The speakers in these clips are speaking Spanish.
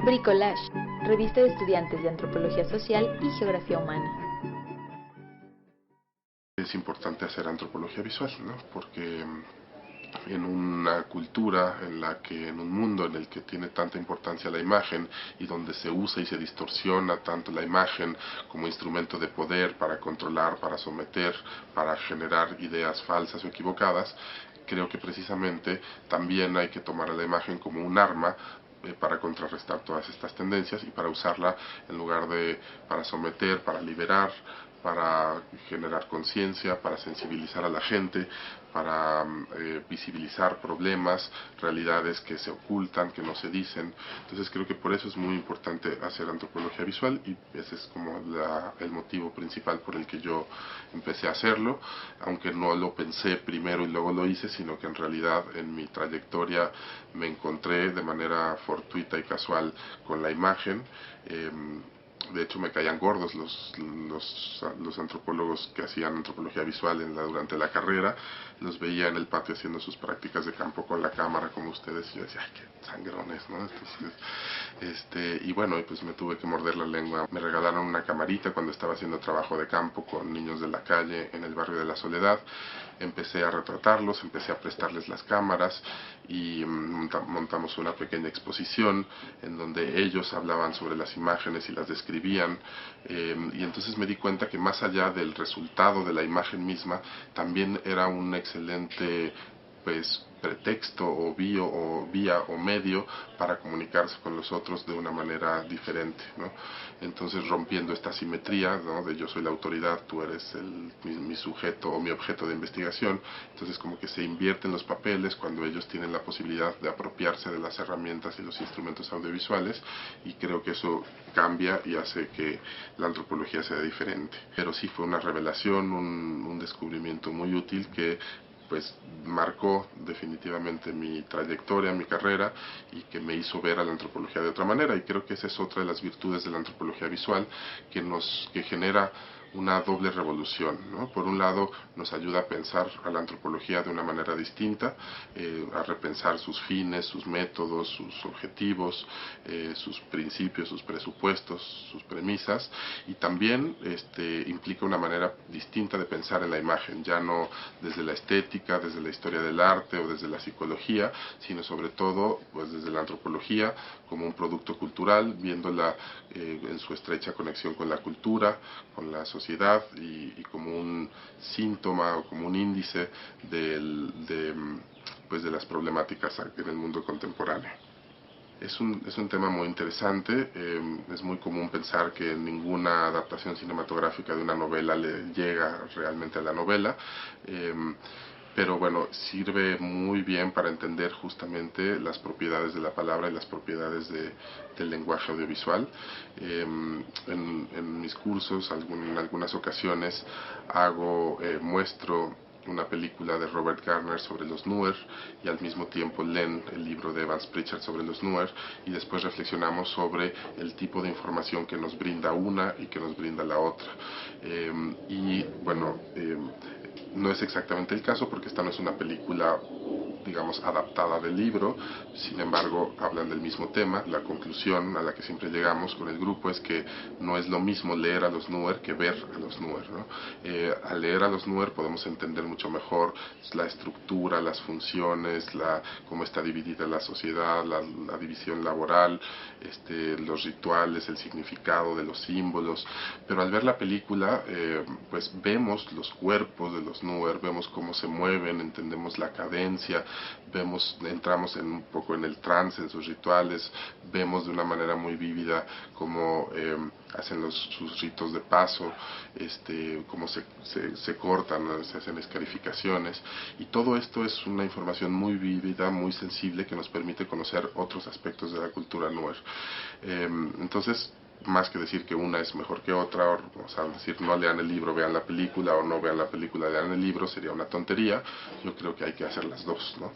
Bricolage, revista de estudiantes de Antropología Social y Geografía Humana. Es importante hacer antropología visual, ¿no? Porque en una cultura en un mundo en el que tiene tanta importancia la imagen y donde se usa y se distorsiona tanto la imagen como instrumento de poder para controlar, para someter, para generar ideas falsas o equivocadas, creo que precisamente también hay que tomar a la imagen como un arma para contrarrestar todas estas tendencias y para usarla en lugar de para someter, para liberar, para generar conciencia, para sensibilizar a la gente, para visibilizar problemas, realidades que se ocultan, que no se dicen. Entonces creo que por eso es muy importante hacer antropología visual y ese es como el motivo principal por el que yo empecé a hacerlo, aunque no lo pensé primero y luego lo hice, sino que en realidad en mi trayectoria me encontré de manera fortuita y casual con la imagen. De hecho me caían gordos los antropólogos que hacían antropología visual durante la carrera. Los veía en el patio haciendo sus prácticas de campo con la cámara como ustedes y yo decía, ay, qué sangrones, ¿no? Entonces, y bueno, pues me tuve que morder la lengua. Me regalaron una camarita cuando estaba haciendo trabajo de campo con niños de la calle en el barrio de La Soledad. Empecé a retratarlos, empecé a prestarles las cámaras y montamos una pequeña exposición en donde ellos hablaban sobre las imágenes y las describían, y entonces me di cuenta que más allá del resultado de la imagen misma, también era un excelente pretexto o vía o medio para comunicarse con los otros de una manera diferente, ¿no? Entonces rompiendo esta simetría, ¿no? De yo soy la autoridad, tú eres mi sujeto o mi objeto de investigación. Entonces como que se invierten los papeles cuando ellos tienen la posibilidad de apropiarse de las herramientas y los instrumentos audiovisuales, y creo que eso cambia y hace que la antropología sea diferente. Pero sí fue una revelación, un descubrimiento muy útil que pues marcó definitivamente mi trayectoria, mi carrera, y que me hizo ver a la antropología de otra manera. Y creo que esa es otra de las virtudes de la antropología visual, que genera una doble revolución, ¿no? Por un lado nos ayuda a pensar a la antropología de una manera distinta, a repensar sus fines, sus métodos, sus objetivos, sus principios, sus presupuestos, sus premisas, y también implica una manera distinta de pensar en la imagen, ya no desde la estética, desde la historia del arte o desde la psicología, sino sobre todo pues desde la antropología como un producto cultural, viéndola en su estrecha conexión con la cultura, con la sociedad y como un síntoma o como un índice de las problemáticas en el mundo contemporáneo. Es un tema muy interesante. Es muy común pensar que ninguna adaptación cinematográfica de una novela le llega realmente a la novela, pero bueno, sirve muy bien para entender justamente las propiedades de la palabra y las propiedades del lenguaje audiovisual. En mis cursos, en algunas ocasiones, muestro una película de Robert Garner sobre los Nuer y al mismo tiempo leen el libro de Evans Pritchard sobre los Nuer, y después reflexionamos sobre el tipo de información que nos brinda una y que nos brinda la otra. No es exactamente el caso porque esta no es una película, digamos, adaptada del libro, sin embargo hablan del mismo tema. La conclusión a la que siempre llegamos con el grupo es que no es lo mismo leer a los Nuer que ver a los Nuer, ¿no? Al leer a los Nuer podemos entender mucho mejor la estructura, las funciones, cómo está dividida la sociedad, la división laboral, los rituales, el significado de los símbolos, pero al ver la película pues vemos los cuerpos de los Nuer, vemos cómo se mueven, entendemos la cadencia, entramos un poco en el trance, en sus rituales, vemos de una manera muy vívida cómo hacen sus ritos de paso, cómo se cortan, ¿no? Se hacen escarificaciones, y todo esto es una información muy vívida, muy sensible, que nos permite conocer otros aspectos de la cultura Nuer. Entonces, más que decir que una es mejor que otra, o sea, decir no lean el libro, vean la película, o no vean la película, lean el libro, sería una tontería. Yo creo que hay que hacer las dos, ¿no?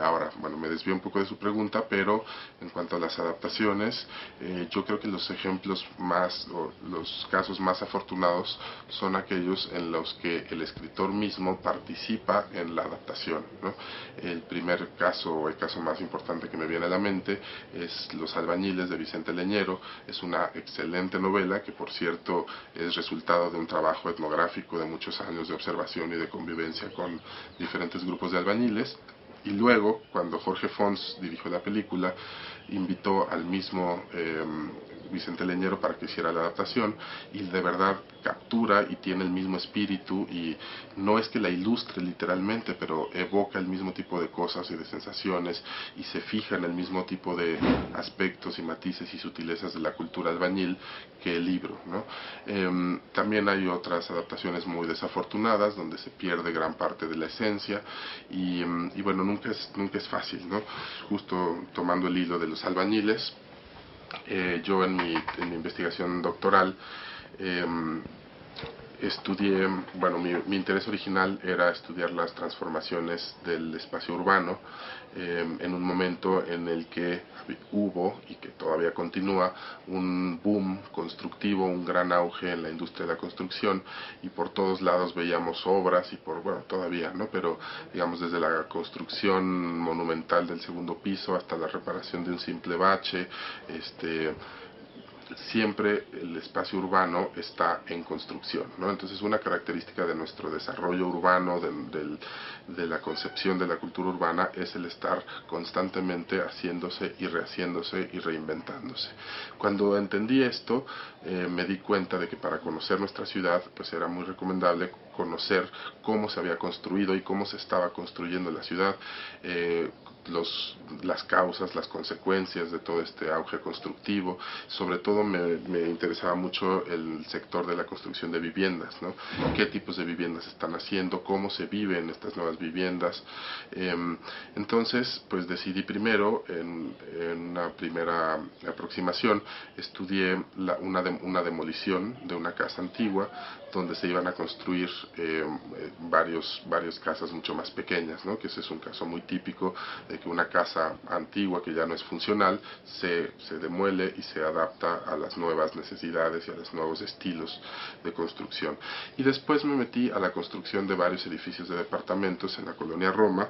Ahora, bueno, me desvío un poco de su pregunta, pero en cuanto a las adaptaciones, yo creo que los ejemplos más, o los casos más afortunados son aquellos en los que el escritor mismo participa en la adaptación, ¿no? El primer caso, o el caso más importante que me viene a la mente, es Los albañiles de Vicente Leñero. Es una excelente novela que, por cierto, es resultado de un trabajo etnográfico de muchos años de observación y de convivencia con diferentes grupos de albañiles. Y luego, cuando Jorge Fons dirigió la película, invitó al mismo Vicente Leñero para que hiciera la adaptación, y de verdad captura y tiene el mismo espíritu, y no es que la ilustre literalmente, pero evoca el mismo tipo de cosas y de sensaciones, y se fija en el mismo tipo de aspectos y matices y sutilezas de la cultura albañil que el libro, ¿no? También hay otras adaptaciones muy desafortunadas donde se pierde gran parte de la esencia, y bueno, nunca es fácil, ¿no? Justo tomando el hilo de Los albañiles, yo en mi investigación doctoral eh, estudié, bueno, mi interés original era estudiar las transformaciones del espacio urbano en un momento en el que hubo, y que todavía continúa, un boom constructivo, un gran auge en la industria de la construcción, y por todos lados veíamos obras, y bueno, todavía, ¿no? Pero digamos, desde la construcción monumental del segundo piso hasta la reparación de un simple bache, siempre el espacio urbano está en construcción, ¿no? Entonces, una característica de nuestro desarrollo urbano, de la concepción de la cultura urbana, es el estar constantemente haciéndose y rehaciéndose y reinventándose. Cuando entendí esto, me di cuenta de que para conocer nuestra ciudad, pues era muy recomendable conocer cómo se había construido y cómo se estaba construyendo la ciudad, las causas, las consecuencias de todo este auge constructivo. Sobre todo me interesaba mucho el sector de la construcción de viviendas, ¿no? Qué tipos de viviendas están haciendo, cómo se vive en estas nuevas viviendas. Entonces, pues decidí primero, en una primera aproximación, estudié una demolición de una casa antigua, donde se iban a construir varias casas mucho más pequeñas, ¿no? Que ese es un caso muy típico de que una casa antigua que ya no es funcional se demuele y se adapta a las nuevas necesidades y a los nuevos estilos de construcción. Y después me metí a la construcción de varios edificios de departamentos en la colonia Roma,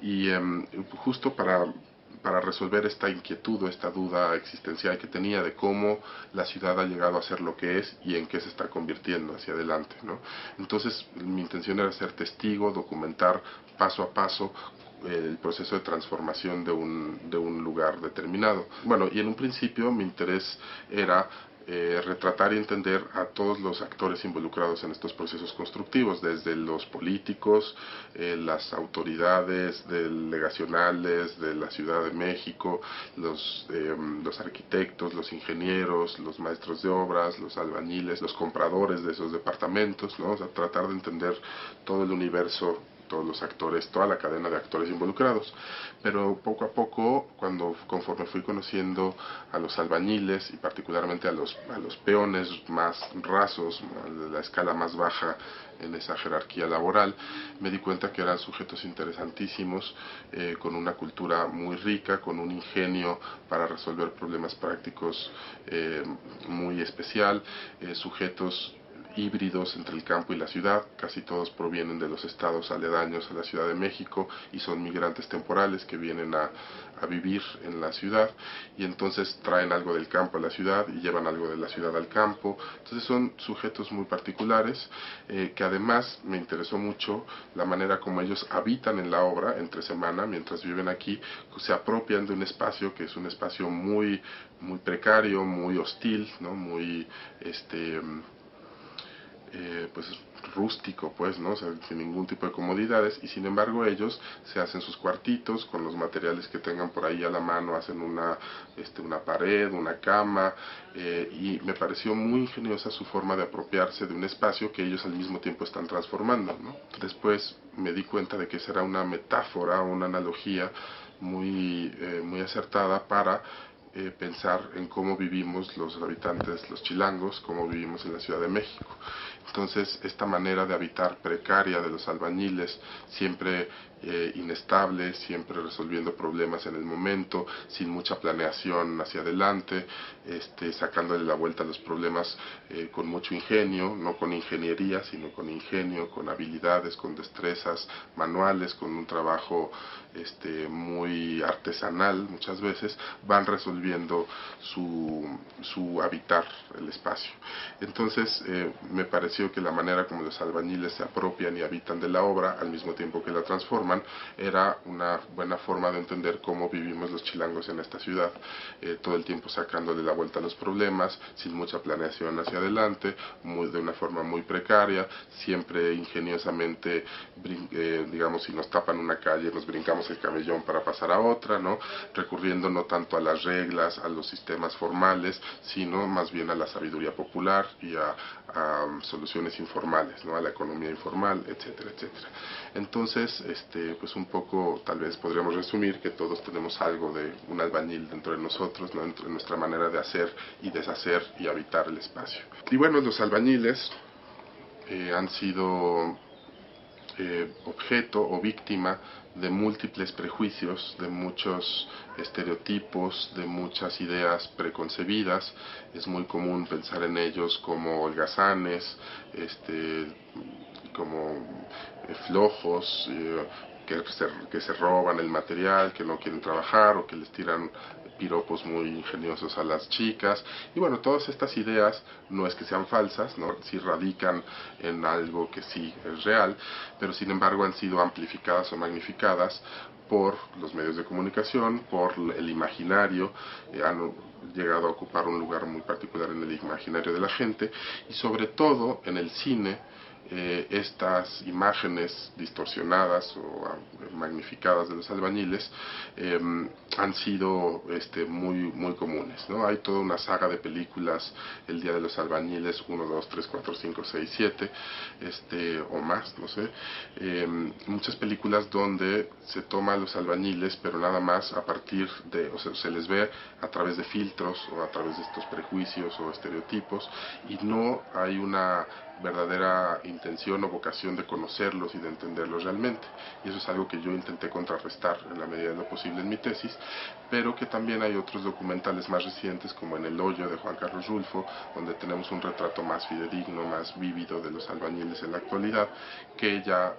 y justo para resolver esta inquietud o esta duda existencial que tenía de cómo la ciudad ha llegado a ser lo que es y en qué se está convirtiendo hacia adelante, ¿no? Entonces, mi intención era ser testigo, documentar paso a paso el proceso de transformación de un lugar determinado. Bueno, y en un principio mi interés era retratar y entender a todos los actores involucrados en estos procesos constructivos, desde los políticos, las autoridades delegacionales de la Ciudad de México, los arquitectos, los ingenieros, los maestros de obras, los albañiles, los compradores de esos departamentos, ¿no? O sea, tratar de entender todo el universo, todos los actores, toda la cadena de actores involucrados. Pero poco a poco, conforme fui conociendo a los albañiles, y particularmente a los peones más rasos, de la escala más baja en esa jerarquía laboral, me di cuenta que eran sujetos interesantísimos, con una cultura muy rica, con un ingenio para resolver problemas prácticos muy especial, sujetos híbridos entre el campo y la ciudad. Casi todos provienen de los estados aledaños a la Ciudad de México y son migrantes temporales que vienen a vivir en la ciudad, y entonces traen algo del campo a la ciudad y llevan algo de la ciudad al campo. Entonces son sujetos muy particulares, que además me interesó mucho la manera como ellos habitan en la obra entre semana. Mientras viven aquí, se apropian de un espacio que es un espacio muy precario, muy hostil, ¿no? Muy pues rústico, pues, ¿no? O sea, sin ningún tipo de comodidades, y sin embargo ellos se hacen sus cuartitos con los materiales que tengan por ahí a la mano, hacen una pared, una cama, y me pareció muy ingeniosa su forma de apropiarse de un espacio que ellos al mismo tiempo están transformando, ¿no? Después me di cuenta de que esa era una metáfora, una analogía muy acertada para pensar en cómo vivimos los habitantes, los chilangos, cómo vivimos en la Ciudad de México. Entonces, esta manera de habitar precaria de los albañiles, siempre inestable, siempre resolviendo problemas en el momento, sin mucha planeación hacia adelante, sacándole la vuelta a los problemas con mucho ingenio, no con ingeniería, sino con ingenio, con habilidades, con destrezas manuales, con un trabajo muy artesanal muchas veces, van resolviendo su habitar el espacio. Entonces me pareció que la manera como los albañiles se apropian y habitan de la obra al mismo tiempo que la transforman era una buena forma de entender cómo vivimos los chilangos en esta ciudad, todo el tiempo sacándole la vuelta a los problemas, sin mucha planeación hacia adelante, de una forma muy precaria, siempre ingeniosamente, digamos, si nos tapan una calle nos brincamos el camellón para pasar a otra, ¿no? Recurriendo no tanto a las reglas, a los sistemas formales, sino más bien a la sabiduría popular y a soluciones informales, ¿no? A la economía informal, etcétera, etcétera. Entonces, pues un poco tal vez podríamos resumir que todos tenemos algo de un albañil dentro de nosotros, ¿no? Dentro de nuestra manera de hacer y deshacer y habitar el espacio. Y bueno, los albañiles han sido objeto o víctima de múltiples prejuicios, de muchos estereotipos, de muchas ideas preconcebidas. Es muy común pensar en ellos como holgazanes, como flojos, que se roban el material, que no quieren trabajar o que les tiran piropos muy ingeniosos a las chicas. Y bueno, todas estas ideas no es que sean falsas, ¿no? Sí radican en algo que sí es real, pero sin embargo han sido amplificadas o magnificadas por los medios de comunicación, por el imaginario, han llegado a ocupar un lugar muy particular en el imaginario de la gente, y sobre todo en el cine. Estas imágenes distorsionadas o magnificadas de los albañiles han sido muy comunes, ¿no? Hay toda una saga de películas, El Día de los Albañiles, 1, 2, 3, 4, 5, 6, 7, o más, no sé, muchas películas donde se toma a los albañiles, pero nada más a partir de, o sea, se les ve a través de filtros o a través de estos prejuicios o estereotipos, y no hay una verdadera intención o vocación de conocerlos y de entenderlos realmente. Y eso es algo que yo intenté contrarrestar en la medida de lo posible en mi tesis, pero que también hay otros documentales más recientes, como En el Hoyo de Juan Carlos Rulfo, donde tenemos un retrato más fidedigno, más vívido de los albañiles en la actualidad, que ya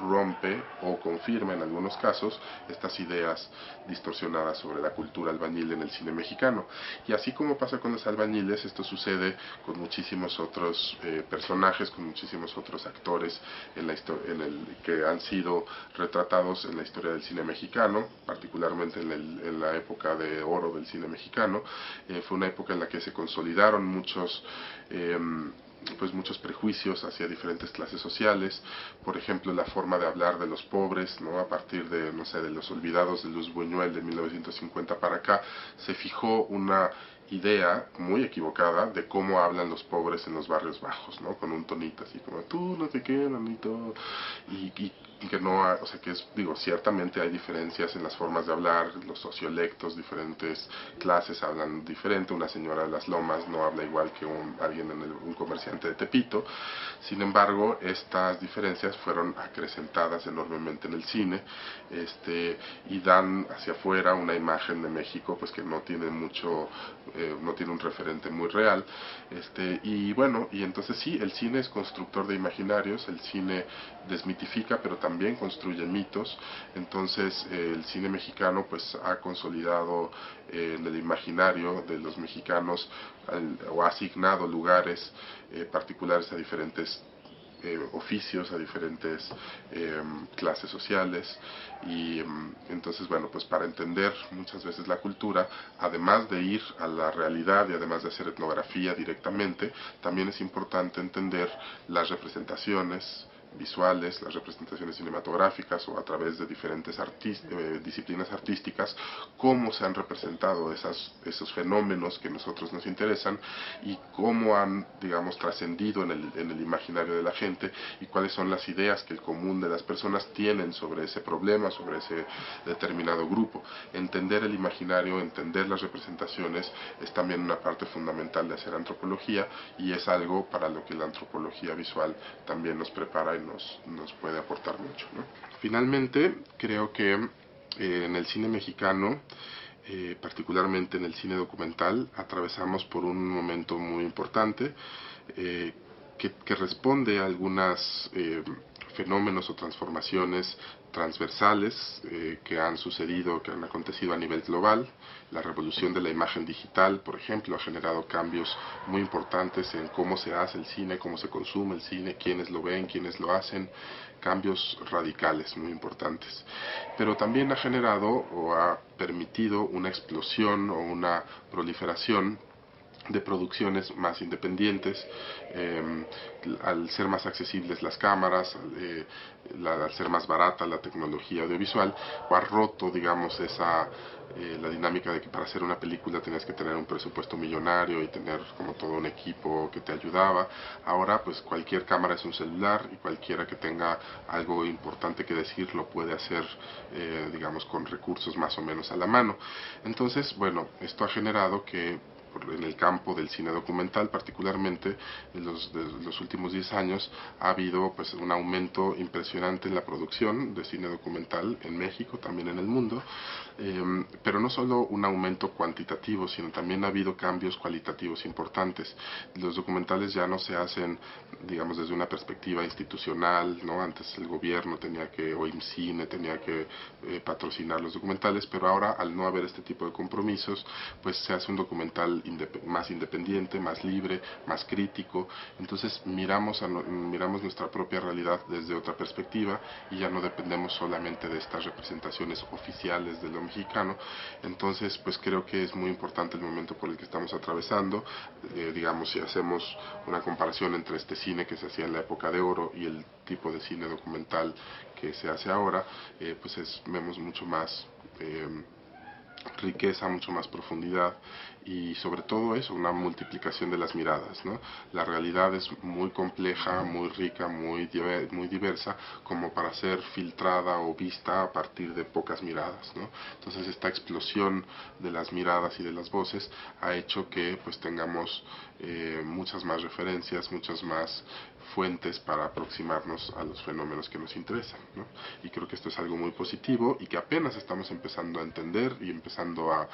rompe o confirma en algunos casos estas ideas distorsionadas sobre la cultura albañil en el cine mexicano. Y así como pasa con los albañiles, esto sucede con muchísimos otros personajes, con muchísimos otros actores que han sido retratados en la historia del cine mexicano, particularmente en la época de oro del cine mexicano. Fue una época en la que se consolidaron muchos prejuicios hacia diferentes clases sociales. Por ejemplo, la forma de hablar de los pobres, ¿no? A partir de, no sé, de Los Olvidados de Luz Buñuel de 1950 para acá, se fijó una idea muy equivocada de cómo hablan los pobres en los barrios bajos, ¿no? Con un tonito así como, tú no sé qué, nanito, y que no, o sea, que es, digo, ciertamente hay diferencias en las formas de hablar, los sociolectos, diferentes clases hablan diferente. Una señora de las Lomas no habla igual que alguien un comerciante de Tepito. Sin embargo, estas diferencias fueron acrecentadas enormemente en el cine, y dan hacia afuera una imagen de México pues que no tiene mucho, no tiene un referente muy real, y bueno, y entonces sí, el cine es constructor de imaginarios, el cine desmitifica, pero también construye mitos. Entonces el cine mexicano pues ha consolidado en el imaginario de los mexicanos o ha asignado lugares particulares a diferentes oficios, a diferentes clases sociales. Y entonces, bueno, pues para entender muchas veces la cultura, además de ir a la realidad y además de hacer etnografía directamente, también es importante entender las representaciones visuales, las representaciones cinematográficas o a través de diferentes disciplinas artísticas, cómo se han representado esos fenómenos que a nosotros nos interesan y cómo han, digamos, trascendido en el imaginario de la gente y cuáles son las ideas que el común de las personas tienen sobre ese problema, sobre ese determinado grupo. Entender el imaginario, entender las representaciones es también una parte fundamental de hacer antropología y es algo para lo que la antropología visual también nos prepara y nos puede aportar mucho, ¿no? Finalmente, creo que en el cine mexicano, particularmente en el cine documental, atravesamos por un momento muy importante que responde a algunos fenómenos o transformaciones transversales que han sucedido, que han acontecido a nivel global. La revolución de la imagen digital, por ejemplo, ha generado cambios muy importantes en cómo se hace el cine, cómo se consume el cine, quiénes lo ven, quiénes lo hacen, cambios radicales muy importantes. Pero también ha generado o ha permitido una explosión o una proliferación de producciones más independientes, al ser más accesibles las cámaras, al ser más barata la tecnología audiovisual, ha roto, digamos, la dinámica de que para hacer una película tenías que tener un presupuesto millonario y tener como todo un equipo que te ayudaba. Ahora pues cualquier cámara es un celular y cualquiera que tenga algo importante que decir lo puede hacer, digamos, con recursos más o menos a la mano. Entonces, bueno, esto ha generado que en el campo del cine documental, particularmente de los últimos 10 años, ha habido pues un aumento impresionante en la producción de cine documental en México, también en el mundo, pero no solo un aumento cuantitativo, sino también ha habido cambios cualitativos importantes. Los documentales ya no se hacen, digamos, desde una perspectiva institucional, ¿no? Antes el gobierno tenía que, o IMCINE tenía que patrocinar los documentales, pero ahora al no haber este tipo de compromisos, pues se hace un documental más independiente, más libre, más crítico. Entonces miramos nuestra propia realidad desde otra perspectiva y ya no dependemos solamente de estas representaciones oficiales de lo mexicano. Entonces pues creo que es muy importante el momento por el que estamos atravesando. Digamos, si hacemos una comparación entre este cine que se hacía en la época de oro y el tipo de cine documental que se hace ahora, pues vemos mucho más riqueza, mucho más profundidad y sobre todo eso, una multiplicación de las miradas, ¿no? La realidad es muy compleja, muy rica, muy diversa como para ser filtrada o vista a partir de pocas miradas, ¿no? Entonces esta explosión de las miradas y de las voces ha hecho que pues tengamos muchas más referencias, muchas más fuentes para aproximarnos a los fenómenos que nos interesan, ¿no? Y creo que esto es algo muy positivo y que apenas estamos empezando a entender y empezando a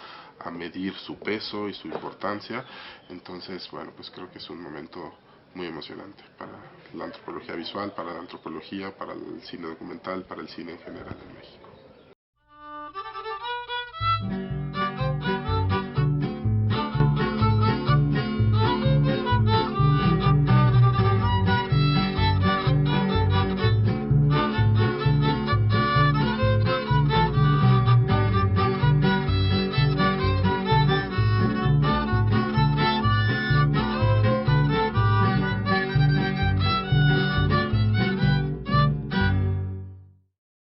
medir su peso y su importancia. Entonces, bueno, pues creo que es un momento muy emocionante para la antropología visual, para la antropología, para el cine documental, para el cine en general en México.